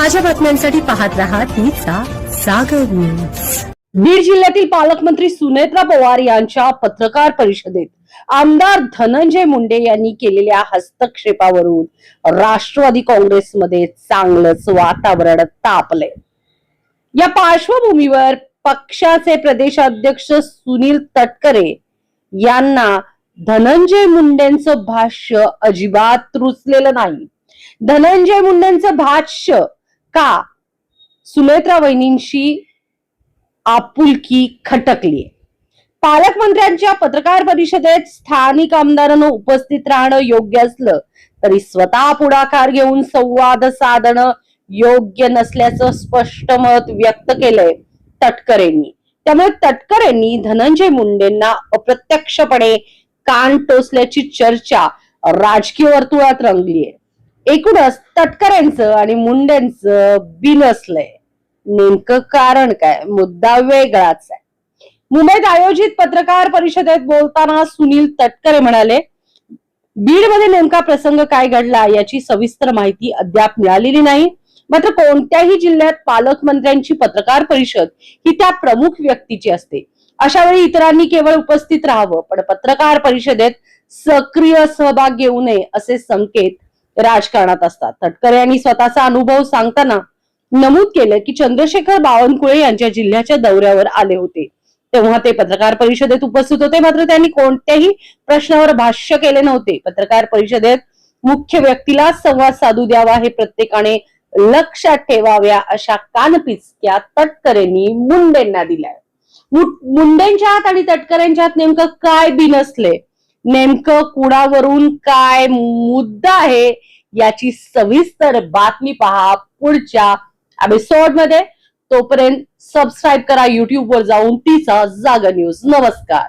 ताज्या बातम्यांसाठी पाहत रहा तिचा सागर न्यूज। बीड जिल्ह्यातील पालकमंत्री सुनेत्रा पवार यांच्या पत्रकार परिषदेत आमदार धनंजय मुंडे यांनी केलेल्या हस्तक्षेपावरून राष्ट्रवादी काँग्रेसमध्ये चांगलंच वातावरण तापलंय। या पार्श्वभूमीवर पक्षाचे प्रदेशाध्यक्ष सुनील तटकरे यांना धनंजय मुंडेंचं भाष्य अजिबात रुचलेलं नाही। धनंजय मुंडेंचं भाष्य का सुनेत्रा वहिनींशी आपुलकी खटकली। पालकमंत्र्यांच्या पत्रकार परिषदेत स्थानिक आमदारांना उपस्थित राहणं योग्य असलं तरी स्वतः पुढाकार घेऊन संवाद साधणं योग्य नसल्याचं स्पष्ट मत व्यक्त केलंय तटकरेंनी। त्यामुळे तटकरेंनी धनंजय मुंडेंना अप्रत्यक्षपणे कान टोचल्याची चर्चा राजकीय वर्तुळात रंगलीय। एकूणच तटकरेंचं आणि मुंडेंचं बिनसलंय। नेमकं कारण काय? मुद्दा वेगळाच आहे। मुंबईत आयोजित पत्रकार परिषदेत बोलताना सुनील तटकरे म्हणाले, बीडमध्ये नेमका प्रसंग काय घडला याची सविस्तर माहिती अद्याप मिळालेली नाही। मात्र कोणत्याही जिल्ह्यात पालकमंत्र्यांची पत्रकार परिषद ही त्या प्रमुख व्यक्तीची असते। अशा वेळी इतरांनी केवळ उपस्थित राहावं, पण पत्रकार परिषदेत सक्रिय सहभाग घेऊ नये असे संकेत राजकारणात असतात। तटकरे यांनी स्वतःचा अनुभव सांगताना नमूद केलं की चंद्रशेखर बावनकुळे यांच्या जिल्ह्याच्या दौऱ्यावर आले होते, तेव्हा ते पत्रकार परिषदेत उपस्थित होते, मात्र त्यांनी कोणत्याही प्रश्नावर भाष्य केले नव्हते। पत्रकार परिषदेत मुख्य व्यक्तीला संवाद साधू द्यावा हे प्रत्येकाने लक्षात ठेवाव्या अशा कानपिचक्या तटकरेंनी मुंडेंना दिलाय। मुंडेंच्या हात आणि तटकरेंच्या हात नेमकं काय बिनसले, नेमकं कुणावरून काय मुद्दा आहे याची सविस्तर बातमी पहा पुढच्या एपिसोड मध्ये। तोपर्यंत सबस्क्राईब करा YouTube वर जाऊन तिचा जागर न्यूज। नमस्कार।